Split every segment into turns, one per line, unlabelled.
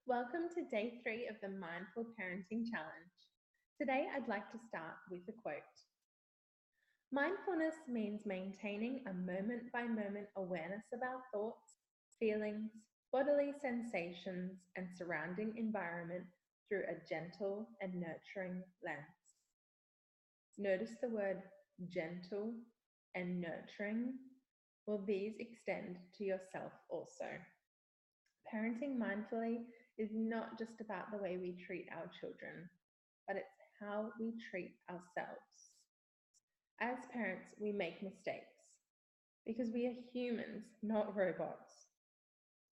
Welcome to day 3 of the Mindful Parenting Challenge. Today, I'd like to start with a quote. Mindfulness means maintaining a moment by moment awareness of our thoughts, feelings, bodily sensations, and surrounding environment through a gentle and nurturing lens. Notice the word gentle and nurturing. Will these extend to yourself also? Parenting mindfully is not just about the way we treat our children, but it's how we treat ourselves. As parents, we make mistakes because we are humans, not robots.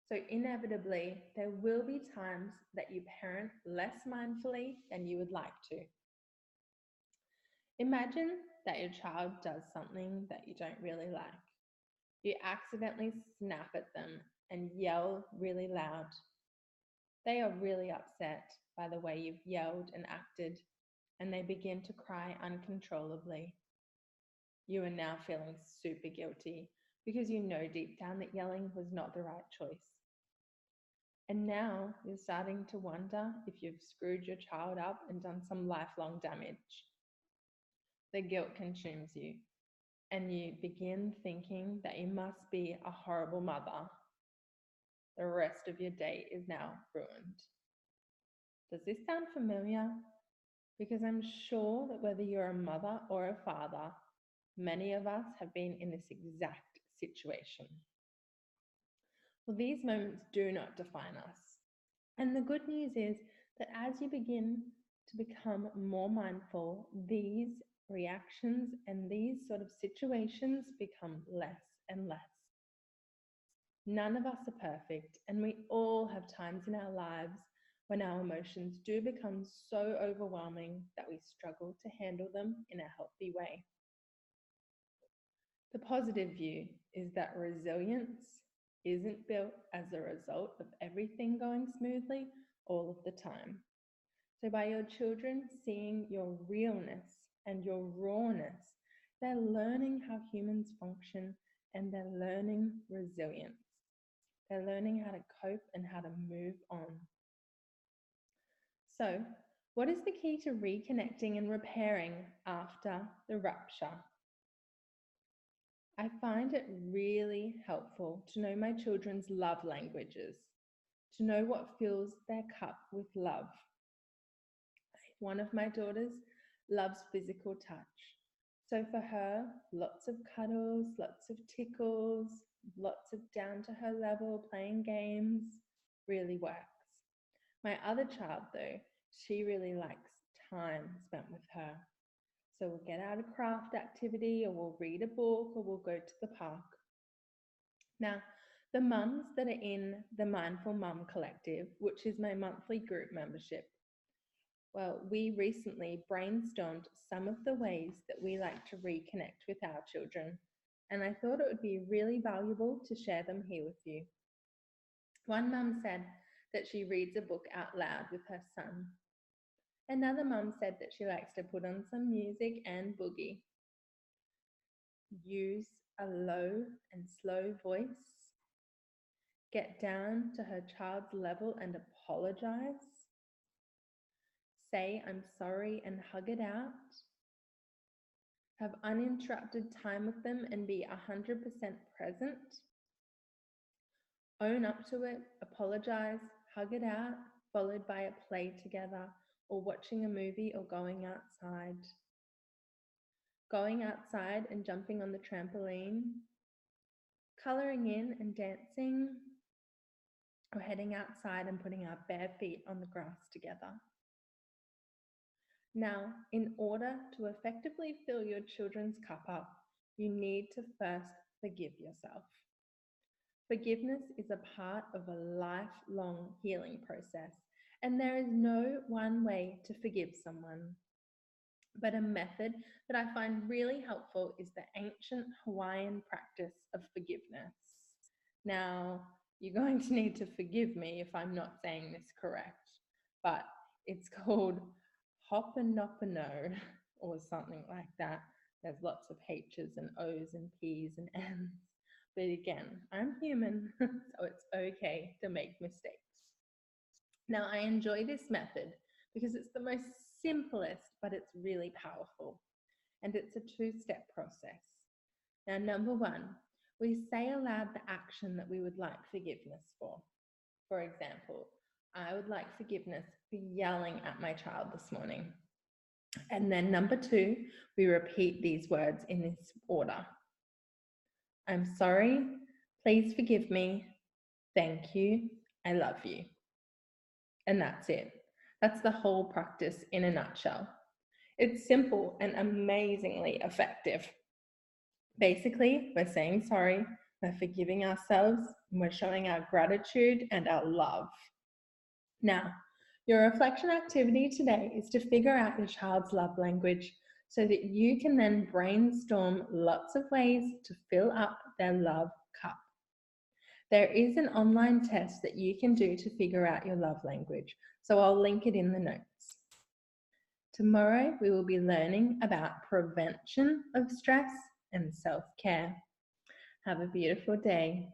So, inevitably, there will be times that you parent less mindfully than you would like to. Imagine that your child does something that you don't really like. You accidentally snap at them and yell really loud. They are really upset by the way you've yelled and acted, and they begin to cry uncontrollably. You are now feeling super guilty because you know deep down that yelling was not the right choice. And now you're starting to wonder if you've screwed your child up and done some lifelong damage. The guilt consumes you, and you begin thinking that you must be a horrible mother. The rest of your day is now ruined. Does this sound familiar? Because I'm sure that whether you're a mother or a father, many of us have been in this exact situation. Well, these moments do not define us. And the good news is that as you begin to become more mindful, these reactions and these sort of situations become less and less. None of us are perfect, and we all have times in our lives when our emotions do become so overwhelming that we struggle to handle them in a healthy way. The positive view is that resilience isn't built as a result of everything going smoothly all of the time. So, by your children seeing your realness and your rawness, they're learning how humans function and they're learning resilience. They're learning how to cope and how to move on. So, what is the key to reconnecting and repairing after the rupture? I find it really helpful to know my children's love languages, to know what fills their cup with love. One of my daughters loves physical touch. So for her, lots of cuddles, lots of tickles, lots of down to her level playing games really works. My other child, though, she really likes time spent with her. So we'll get out a craft activity, or we'll read a book, or we'll go to the park. Now, the mums that are in the Mindful Mum Collective, which is my monthly group membership, well, we recently brainstormed some of the ways that we like to reconnect with our children, and I thought it would be really valuable to share them here with you. One mum said that she reads a book out loud with her son. Another mum said that she likes to put on some music and boogie. Use a low and slow voice. Get down to her child's level and apologize. Say I'm sorry and hug it out. Have uninterrupted time with them and be 100% present. Own up to it, apologize, hug it out, followed by a play together or watching a movie or going outside. Going outside and jumping on the trampoline, coloring in and dancing, or heading outside and putting our bare feet on the grass together. Now, in order to effectively fill your children's cup up, you need to first forgive yourself. Forgiveness is a part of a lifelong healing process, and there is no one way to forgive someone. But a method that I find really helpful is the ancient Hawaiian practice of forgiveness. Now, you're going to need to forgive me if I'm not saying this correct, but it's called Ho'oponopono or something like that. There's lots of H's and O's and P's and N's. But again, I'm human, so it's okay to make mistakes. Now, I enjoy this method because it's the most simplest, but it's really powerful. And it's a two-step process. Now, number one, we say aloud the action that we would like forgiveness for. For example, I would like forgiveness for yelling at my child this morning. And then number two, we repeat these words in this order. I'm sorry, please forgive me, thank you, I love you. And that's it. That's the whole practice in a nutshell. It's simple and amazingly effective. Basically, we're saying sorry, we're forgiving ourselves, and we're showing our gratitude and our love. Now, your reflection activity today is to figure out your child's love language so that you can then brainstorm lots of ways to fill up their love cup. There is an online test that you can do to figure out your love language, so I'll link it in the notes. Tomorrow, we will be learning about prevention of stress and self-care. Have a beautiful day.